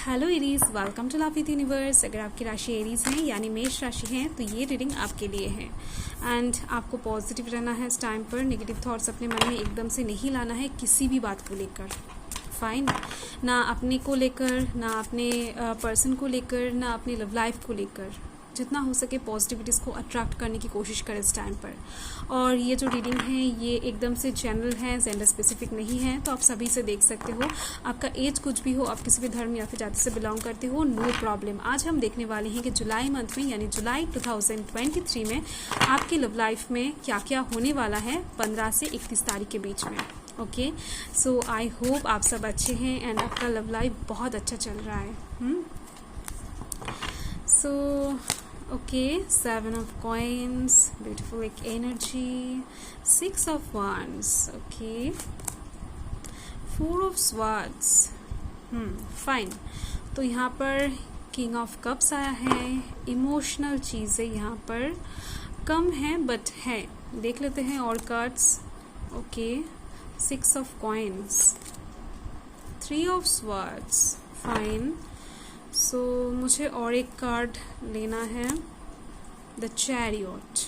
Hello Aries, welcome to love with universe. अगर आपकी राशि एरीज है यानी मेष राशि है तो ये रीडिंग आपके लिए है। एंड आपको पॉजिटिव रहना है इस टाइम पर। नेगेटिव थॉट्स अपने मन में एकदम से नहीं लाना है किसी भी बात को लेकर। फाइन, ना अपने को लेकर, ना अपने पर्सन को लेकर, ना अपने लव लाइफ को लेकर। जितना हो सके पॉजिटिविटीज़ को अट्रैक्ट करने की कोशिश करें इस टाइम पर। और ये जो रीडिंग है ये एकदम से जनरल है, जेंडर स्पेसिफिक नहीं है, तो आप सभी से देख सकते हो। आपका एज कुछ भी हो, आप किसी भी धर्म या फिर जाति से बिलोंग करते हो, नो प्रॉब्लम। आज हम देखने वाले हैं कि जुलाई मंथ में यानी जुलाई 2023 में आपकी लव लाइफ में क्या क्या होने वाला है 15 से 31 तारीख के बीच में। ओके, सो आई होप आप सब अच्छे हैं एंड आपका लव लाइफ बहुत अच्छा चल रहा है। सो okay, 7 of coins, beautiful like energy, 6 of wands, okay, 4 of swords, fine। तो यहाँ पर किंग ऑफ कप्स आया है। इमोशनल चीज़ें यहाँ पर कम है बट है। देख लेते हैं और cards. Okay, 6 of coins, 3 of swords, fine. So मुझे और एक कार्ड लेना है, the chariot.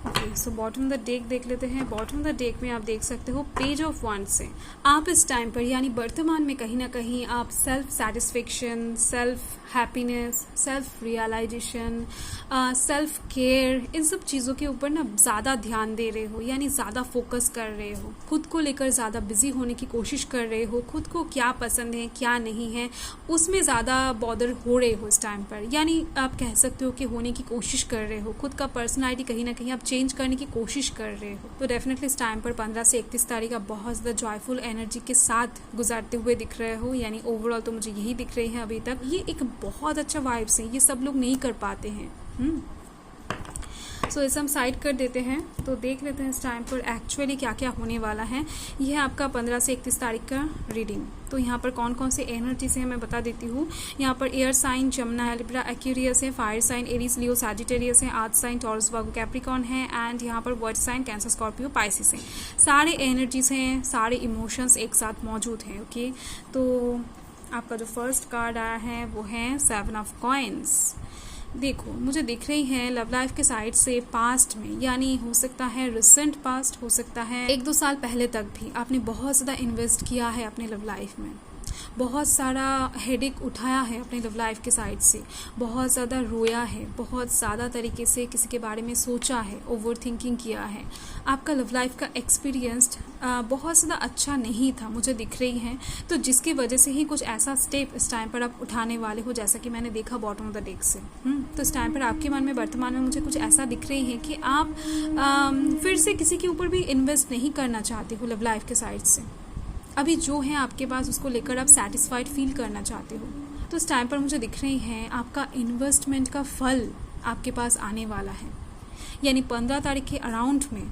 Okay, so bottom the deck देख लेते हैं। बॉटम द डेक में आप देख सकते हो पेज ऑफ वंड से आप इस टाइम पर यानी वर्तमान में कहीं ना कहीं आप self satisfaction, self happiness, self realisation, self care, इन सब चीज़ों के ऊपर ना ज़्यादा ध्यान दे रहे हो, यानी ज़्यादा फोकस कर रहे हो। खुद को लेकर ज़्यादा बिजी होने की कोशिश कर रहे हो। खुद को क्या पसंद है क्या नहीं है उसमें ज़्यादा बॉदर हो रहे हो इस टाइम पर। यानी आप कह सकते हो कि होने की कोशिश कर रहे हो। खुद का पर्सनैलिटी कहीं ना कहीं आप चेंज करने की कोशिश कर रहे हो। तो डेफिनेटली इस टाइम पर 15 से 31 तारीख आप बहुत ज़्यादा जॉयफुल एनर्जी के साथ गुजारते हुए दिख रहे हो। यानी ओवरऑल तो मुझे यही दिख रही है अभी तक। ये एक बहुत अच्छा वाइब्स है, ये सब लोग नहीं कर पाते हैं। सो इसे हम साइड कर देते हैं। तो देख लेते हैं इस टाइम पर एक्चुअली क्या क्या होने वाला है। यह है आपका 15 से 31 तारीख का रीडिंग। तो यहाँ पर कौन कौन से एनर्जीज हैं मैं बता देती हूँ। यहाँ पर एयर साइन जमुना है, लिब्रा एक्यूरियस है, fire sign Aries Leo Sagittarius है, earth sign Taurus Virgo Capricorn है एंड यहाँ पर वर्ड साइन कैंसर स्कॉर्पियो पाइसिस है। सारे एनर्जीज हैं, सारे इमोशंस एक साथ मौजूद हैं। ओके, तो आपका जो फर्स्ट कार्ड आया है वो है 7 ऑफ कॉइन्स। देखो मुझे दिख रही है लव लाइफ के साइड से पास्ट में, यानी हो सकता है रिसेंट पास्ट, हो सकता है 1-2 साल पहले तक भी आपने बहुत ज़्यादा इन्वेस्ट किया है अपने लव लाइफ में। बहुत सारा हेडेक उठाया है अपने लव लाइफ के साइड से। बहुत ज़्यादा रोया है, बहुत ज़्यादा तरीके से किसी के बारे में सोचा है, ओवर थिंकिंग किया है। आपका लव लाइफ का एक्सपीरियंस बहुत ज़्यादा अच्छा नहीं था मुझे दिख रही है। तो जिसकी वजह से ही कुछ ऐसा स्टेप इस टाइम पर आप उठाने वाले हो, जैसा कि मैंने देखा बॉटम ऑफ द डेक से। तो इस टाइम पर आपके मन में वर्तमान में मुझे कुछ ऐसा दिख रही है कि आप फिर से किसी के ऊपर भी इन्वेस्ट नहीं करना चाहते हो लव लाइफ के साइड से। अभी जो है आपके पास उसको लेकर आप सेटिस्फाइड फील करना चाहते हो। तो इस टाइम पर मुझे दिख रही है आपका इन्वेस्टमेंट का फल आपके पास आने वाला है। यानी 15 तारीख के अराउंड में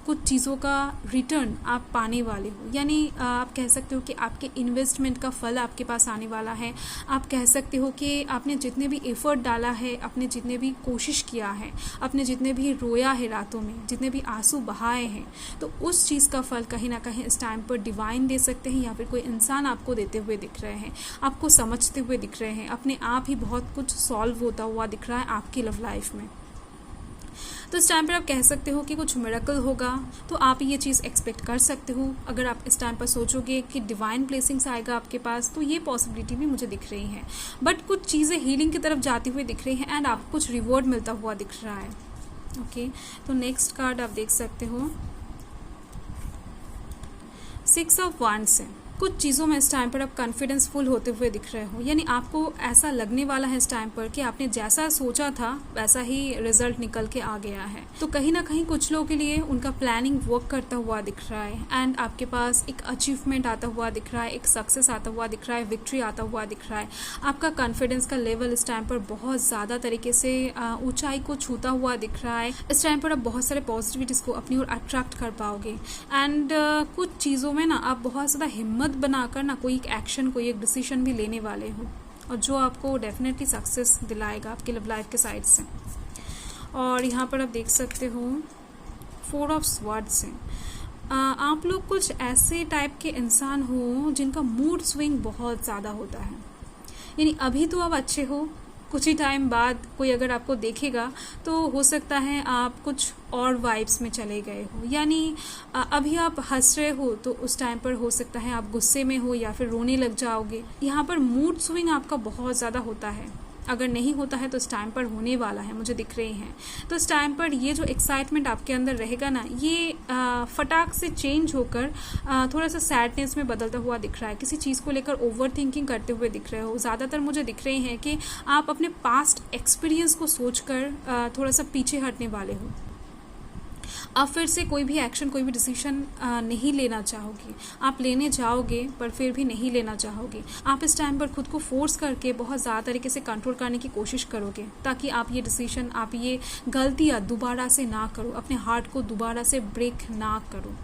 कुछ चीज़ों का रिटर्न आप पाने वाले हो। यानी आप कह सकते हो कि आपके इन्वेस्टमेंट का फल आपके पास आने वाला है। आप कह सकते हो कि आपने जितने भी एफर्ट डाला है, आपने जितने भी कोशिश किया है, आपने जितने भी रोया है रातों में, जितने भी आंसू बहाए हैं, तो उस चीज़ का फल कहीं ना कहीं इस टाइम पर डिवाइन दे सकते हैं या फिर कोई इंसान आपको देते हुए दिख रहे हैं, आपको समझते हुए दिख रहे हैं। अपने आप ही बहुत कुछ सॉल्व होता हुआ दिख रहा है आपकी लव लाइफ में। तो इस टाइम पर आप कह सकते हो कि कुछ मिरेकल होगा, तो आप ये चीज़ एक्सपेक्ट कर सकते हो। अगर आप इस टाइम पर सोचोगे कि डिवाइन ब्लेसिंग्स आएगा आपके पास, तो ये पॉसिबिलिटी भी मुझे दिख रही है। बट कुछ चीज़ें हीलिंग की तरफ जाती हुई दिख रही हैं एंड आपको कुछ रिवॉर्ड मिलता हुआ दिख रहा है। ओके, तो नेक्स्ट कार्ड आप देख सकते हो 6 ऑफ वांड्स है। कुछ चीज़ों में इस टाइम पर आप कॉन्फिडेंसफुल होते हुए दिख रहे हो। यानी आपको ऐसा लगने वाला है इस टाइम पर कि आपने जैसा सोचा था वैसा ही रिजल्ट निकल के आ गया है। तो कहीं ना कहीं कुछ लोगों के लिए उनका प्लानिंग वर्क करता हुआ दिख रहा है एंड आपके पास एक अचीवमेंट आता हुआ दिख रहा है, एक सक्सेस आता हुआ दिख रहा है, विक्ट्री आता हुआ दिख रहा है। आपका कॉन्फिडेंस का लेवल इस टाइम पर बहुत ज़्यादा तरीके से ऊंचाई को छूता हुआ दिख रहा है। इस टाइम पर आप बहुत सारे पॉजिटिविटीज़ को अपनी ओर अट्रैक्ट कर पाओगे एंड कुछ चीज़ों में ना आप बहुत ज़्यादा हिम्मत बनाकर ना कोई एक एक्शन, कोई एक डिसीजन भी लेने वाले हो, और जो आपको डेफिनेटली सक्सेस दिलाएगा आपके लव लाइफ के साइड से। और यहाँ पर आप देख सकते हो 4 ऑफ स्वर्ड्स है। आप लोग कुछ ऐसे टाइप के इंसान हो जिनका मूड स्विंग बहुत ज़्यादा होता है। यानी अभी तो आप अच्छे हो, कुछ ही टाइम बाद कोई अगर आपको देखेगा तो हो सकता है आप कुछ और वाइब्स में चले गए हो। यानी अभी आप हंस रहे हो तो उस टाइम पर हो सकता है आप गुस्से में हो या फिर रोने लग जाओगे। यहाँ पर मूड स्विंग आपका बहुत ज़्यादा होता है, अगर नहीं होता है तो इस टाइम पर होने वाला है, मुझे दिख रही हैं। तो इस टाइम पर ये जो एक्साइटमेंट आपके अंदर रहेगा ना, ये फटाक से चेंज होकर थोड़ा सा सैडनेस में बदलता हुआ दिख रहा है। किसी चीज़ को लेकर ओवर थिंकिंग करते हुए दिख रहे हो। ज़्यादातर मुझे दिख रहे हैं कि आप अपने पास्ट एक्सपीरियंस को सोचकर थोड़ा सा पीछे हटने वाले हो। आप फिर से कोई भी एक्शन, कोई भी डिसीजन नहीं लेना चाहोगे। आप लेने जाओगे पर फिर भी नहीं लेना चाहोगे। आप इस टाइम पर खुद को फोर्स करके बहुत ज़्यादा तरीके से कंट्रोल करने की कोशिश करोगे ताकि आप ये डिसीजन, आप ये गलतियाँ दोबारा से ना करो, अपने हार्ट को दोबारा से ब्रेक ना करो।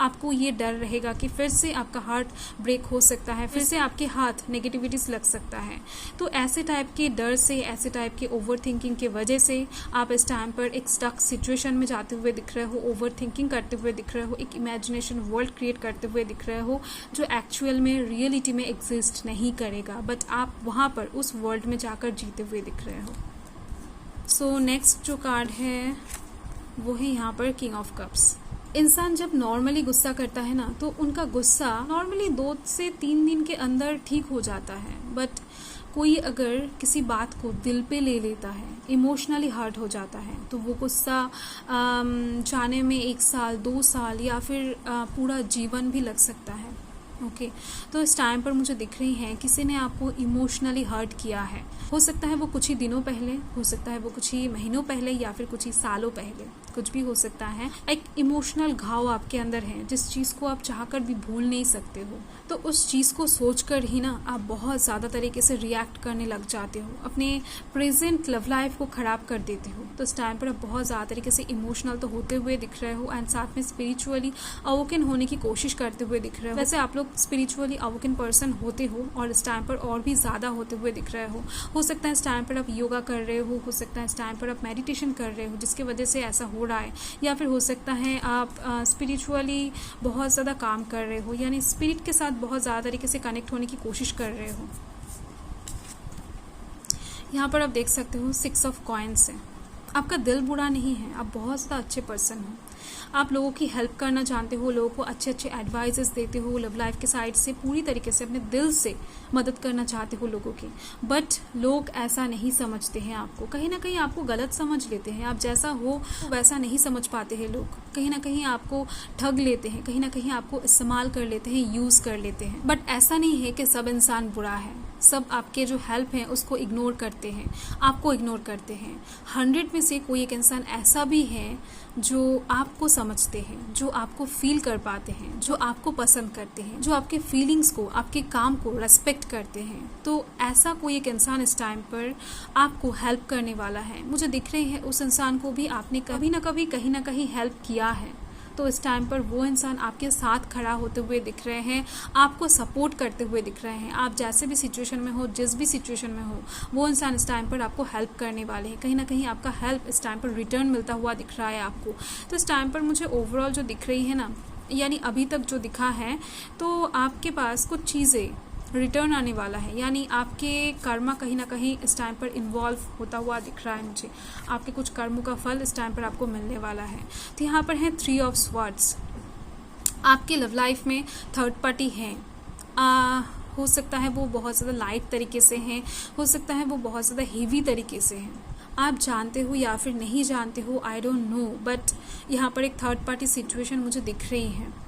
आपको ये डर रहेगा कि फिर से आपका हार्ट ब्रेक हो सकता है, फिर से आपके हाथ नेगेटिविटीज लग सकता है। तो ऐसे टाइप के डर से, ऐसे टाइप के ओवर थिंकिंग के वजह से आप इस टाइम पर एक स्टक सिचुएशन में जाते हुए दिख रहे हो, ओवर थिंकिंग करते हुए दिख रहे हो, एक इमेजिनेशन वर्ल्ड क्रिएट करते हुए दिख रहे हो जो एक्चुअल में रियलिटी में एग्जिस्ट नहीं करेगा, बट आप वहाँ पर उस वर्ल्ड में जाकर जीते हुए दिख रहे हो। सो नेक्स्ट जो कार्ड है वो है यहाँ पर किंग ऑफ कप्स। इंसान जब नॉर्मली गुस्सा करता है ना, तो उनका गुस्सा नॉर्मली 2 से 3 दिन के अंदर ठीक हो जाता है। बट कोई अगर किसी बात को दिल पे ले लेता है, इमोशनली हर्ट हो जाता है, तो वो गुस्सा जाने में 1 साल, 2 साल या फिर पूरा जीवन भी लग सकता है। ओके तो इस टाइम पर मुझे दिख रही हैं किसी ने आपको इमोशनली हर्ट किया है। हो सकता है वो कुछ ही दिनों पहले, हो सकता है वो कुछ ही महीनों पहले या फिर कुछ ही सालों पहले, कुछ भी हो सकता है। एक इमोशनल घाव आपके अंदर है जिस चीज़ को आप चाहकर भी भूल नहीं सकते हो। तो उस चीज़ को सोचकर ही ना आप बहुत ज़्यादा तरीके से रिएक्ट करने लग जाते हो, अपने प्रेजेंट लव लाइफ को ख़राब कर देते हो। तो इस टाइम पर आप बहुत ज़्यादा तरीके से इमोशनल तो होते हुए दिख रहे हो एंड साथ में स्पिरिचुअली अवोकन होने की कोशिश करते हुए दिख रहे हो। वैसे आप लोग स्पिरिचुअली अवोकन पर्सन होते हो और इस टाइम पर और भी ज़्यादा होते हुए दिख रहे हो सकता है इस टाइम पर आप योगा कर रहे हो सकता है इस टाइम पर आप मेडिटेशन कर रहे हो जिसकी वजह से ऐसा हो रहा है, या फिर हो सकता है आप स्पिरिचुअली बहुत ज़्यादा काम कर रहे हो, यानी स्पिरिट के साथ बहुत ज़्यादा तरीके से कनेक्ट होने की कोशिश कर रहे हो। यहाँ पर आप देख सकते हो 6 ऑफ कॉइन्स है। आपका दिल बुरा नहीं है, आप बहुत ज़्यादा अच्छे पर्सन हो। आप लोगों की हेल्प करना जानते हो, लोगों को अच्छे अच्छे एडवाइजेस देते हो, लव लाइफ के साइड से पूरी तरीके से अपने दिल से मदद करना चाहते हो लोगों की। बट लोग ऐसा नहीं समझते हैं आपको, कहीं ना कहीं आपको गलत समझ लेते हैं। आप जैसा हो वैसा नहीं समझ पाते हैं लोग, कहीं ना कहीं आपको ठग लेते हैं, कहीं ना कहीं आपको इस्तेमाल कर लेते हैं, यूज़ कर लेते हैं। बट ऐसा नहीं है कि सब इंसान बुरा है, सब आपके जो हेल्प हैं उसको इग्नोर करते हैं, आपको इग्नोर करते हैं। 100 में से कोई एक इंसान ऐसा भी है जो आपको समझते हैं, जो आपको फील कर पाते हैं, जो आपको पसंद करते हैं, जो आपके फीलिंग्स को, आपके काम को रेस्पेक्ट करते हैं। तो ऐसा कोई एक इंसान इस टाइम पर आपको हेल्प करने वाला है। मुझे दिख रहे हैं उस इंसान को भी आपने कभी ना कभी कहीं ना कहीं हेल्प किया है। तो इस टाइम पर वो इंसान आपके साथ खड़ा होते हुए दिख रहे हैं, आपको सपोर्ट करते हुए दिख रहे हैं। आप जैसे भी सिचुएशन में हो, जिस भी सिचुएशन में हो, वो इंसान इस टाइम पर आपको हेल्प करने वाले हैं। कहीं ना कहीं आपका हेल्प इस टाइम पर रिटर्न मिलता हुआ दिख रहा है आपको। तो इस टाइम पर मुझे ओवरऑल जो दिख रही है ना, यानी अभी तक जो दिखा है, तो आपके पास कुछ चीज़ें रिटर्न आने वाला है, यानी आपके कर्मा कहीं ना कहीं इस टाइम पर इन्वॉल्व होता हुआ दिख रहा है मुझे। आपके कुछ कर्मों का फल इस टाइम पर आपको मिलने वाला है। तो यहाँ पर है 3 ऑफ स्वॉर्ड्स। आपके लव लाइफ में थर्ड पार्टी है, हो सकता है वो बहुत ज़्यादा लाइट तरीके से हैं, हो सकता है वो बहुत ज़्यादा हेवी तरीके से हैं। आप जानते हो या फिर नहीं जानते हो, आई डोंट नो, बट यहाँ पर एक थर्ड पार्टी सिचुएशन मुझे दिख रही है।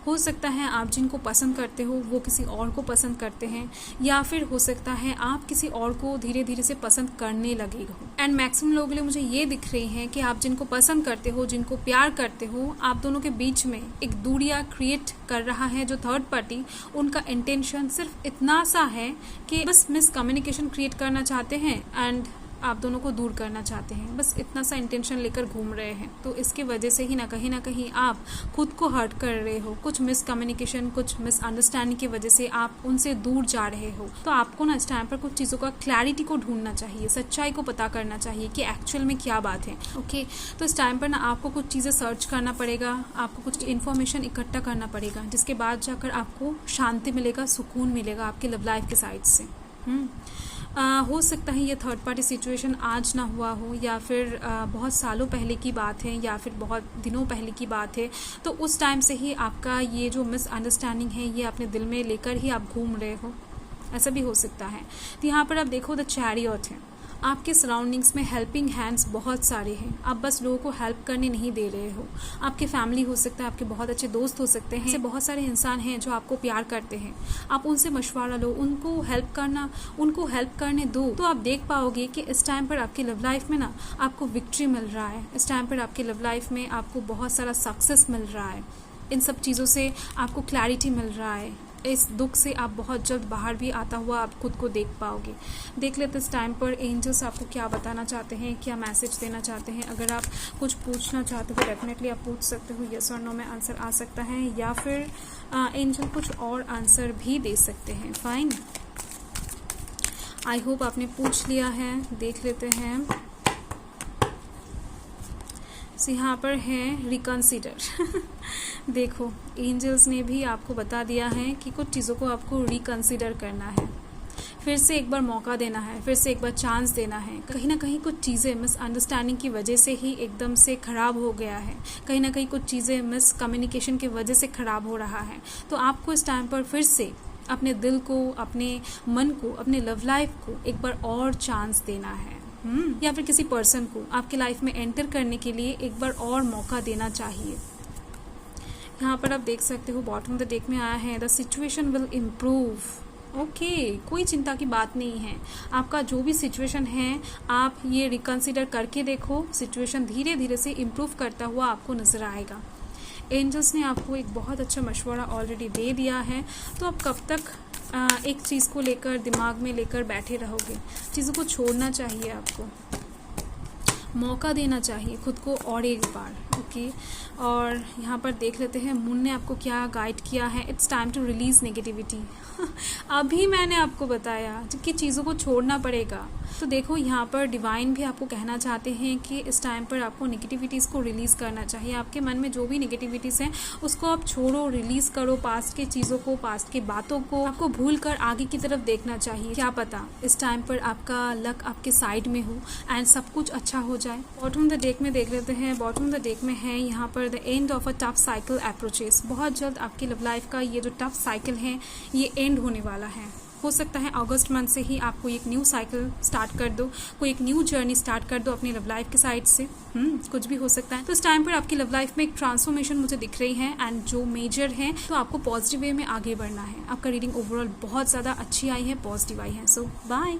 हो सकता है आप जिनको पसंद करते हो वो किसी और को पसंद करते हैं, या फिर हो सकता है आप किसी और को धीरे धीरे से पसंद करने लगे हो। एंड मैक्सिमम लोगों के लिए मुझे ये दिख रही है कि आप जिनको पसंद करते हो, जिनको प्यार करते हो, आप दोनों के बीच में एक दूरियां क्रिएट कर रहा है जो थर्ड पार्टी। उनका इंटेंशन सिर्फ इतना सा है कि बस मिसकम्युनिकेशन क्रिएट करना चाहते हैं एंड आप दोनों को दूर करना चाहते हैं, बस इतना सा इंटेंशन लेकर घूम रहे हैं। तो इसकी वजह से ही ना कहीं आप खुद को हर्ट कर रहे हो। कुछ मिसकम्युनिकेशन, कुछ मिसअंडरस्टैंडिंग की वजह से आप उनसे दूर जा रहे हो। तो आपको ना इस टाइम पर कुछ चीज़ों का क्लैरिटी को ढूंढना चाहिए, सच्चाई को पता करना चाहिए कि एक्चुअल में क्या बात है। ओके तो इस टाइम पर ना आपको कुछ चीज़ें सर्च करना पड़ेगा, आपको कुछ इन्फॉर्मेशन इकट्ठा करना पड़ेगा, जिसके बाद जाकर आपको शांति मिलेगा, सुकून मिलेगा आपके लव लाइफ के साइड से। हो सकता है ये थर्ड पार्टी सिचुएशन आज ना हुआ हो, या फिर बहुत सालों पहले की बात है, या फिर बहुत दिनों पहले की बात है। तो उस टाइम से ही आपका ये जो मिसअंडरस्टैंडिंग है ये अपने दिल में लेकर ही आप घूम रहे हो, ऐसा भी हो सकता है। तो यहाँ पर आप देखो द चैरियट है, आपके सराउंडिंग्स में हेल्पिंग हैंड्स बहुत सारे हैं, आप बस लोगों को हेल्प करने नहीं दे रहे हो। आपके फैमिली हो सकता है, आपके बहुत अच्छे दोस्त हो सकते हैं, ऐसे बहुत सारे इंसान हैं जो आपको प्यार करते हैं। आप उनसे मशवरा लो, उनको हेल्प करने दो, तो आप देख पाओगे कि इस टाइम पर आपकी लव लाइफ में ना आपको विक्ट्री मिल रहा है। इस टाइम पर आपकी लव लाइफ में आपको बहुत सारा सक्सेस मिल रहा है। इन सब चीज़ों से आपको क्लैरिटी मिल रहा है। इस दुख से आप बहुत जल्द बाहर भी आता हुआ आप खुद को देख पाओगे। देख लेते इस टाइम पर एंजल्स आपको क्या बताना चाहते हैं, क्या मैसेज देना चाहते हैं। अगर आप कुछ पूछना चाहते हो डेफिनेटली आप पूछ सकते हो, यस और नो में आंसर आ सकता है, या फिर एंजल कुछ और आंसर भी दे सकते हैं। फाइन, आई होप आपने पूछ लिया है। देख लेते हैं, यहाँ पर है रिकंसिडर। देखो एंजल्स ने भी आपको बता दिया है कि कुछ चीज़ों को आपको रिकंसिडर करना है, फिर से एक बार मौका देना है, फिर से एक बार चांस देना है। कहीं ना कहीं कुछ चीज़ें मिसअंडरस्टैंडिंग की वजह से ही एकदम से ख़राब हो गया है, कहीं ना कहीं कुछ चीज़ें मिसकम्युनिकेशन की वजह से ख़राब हो रहा है। तो आपको इस टाइम पर फिर से अपने दिल को, अपने मन को, अपने लव लाइफ को एक बार और चांस देना है, या फिर किसी पर्सन को आपके लाइफ में एंटर करने के लिए एक बार और मौका देना चाहिए। यहाँ पर आप देख सकते हो बॉटम ऑफ द डेक में आया है the situation will improve. Okay, कोई चिंता की बात नहीं है। आपका जो भी सिचुएशन है आप ये रिकंसिडर करके देखो, सिचुएशन धीरे धीरे से इम्प्रूव करता हुआ आपको नजर आएगा। एंजल्स ने आपको एक बहुत अच्छा मशवरा ऑलरेडी दे दिया है। तो आप कब तक एक चीज़ को लेकर दिमाग में लेकर बैठे रहोगे? चीज़ों को छोड़ना चाहिए, आपको मौका देना चाहिए खुद को और एक बार। ओके, और यहाँ पर देख लेते हैं मून ने आपको क्या गाइड किया है। It's time to release negativity. अभी मैंने आपको बताया कि चीज़ों को छोड़ना पड़ेगा। तो देखो यहाँ पर डिवाइन भी आपको कहना चाहते हैं कि इस टाइम पर आपको नेगेटिविटीज़ को रिलीज़ करना चाहिए। आपके मन में जो भी नेगेटिविटीज़ हैं उसको आप छोड़ो, रिलीज़ करो। पास्ट के चीज़ों को, पास्ट की बातों को आपको भूल कर आगे की तरफ देखना चाहिए। क्या पता इस टाइम पर आपका लक आपके साइड में हो एंड सब कुछ अच्छा हो जाए। बॉटम द डेक में देख लेते हैं। बॉटम द डेक में है यहाँ पर the end of a tough cycle approaches. बहुत जल्द आपकी लव लाइफ का ये जो टफ साइकिल है ये एंड होने वाला है। हो सकता है अगस्त मंथ से ही आपको एक न्यू साइकिल स्टार्ट कर दो, कोई एक न्यू जर्नी स्टार्ट कर दो अपनी लव लाइफ के साइड से। कुछ भी हो सकता है। तो इस टाइम पर आपकी लव लाइफ में एक ट्रांसफॉर्मेशन मुझे दिख रही है एंड जो मेजर है, तो आपको पॉजिटिव वे में आगे बढ़ना है। आपका रीडिंग ओवरऑल बहुत ज़्यादा अच्छी आई है, पॉजिटिव आई है। सो बाय।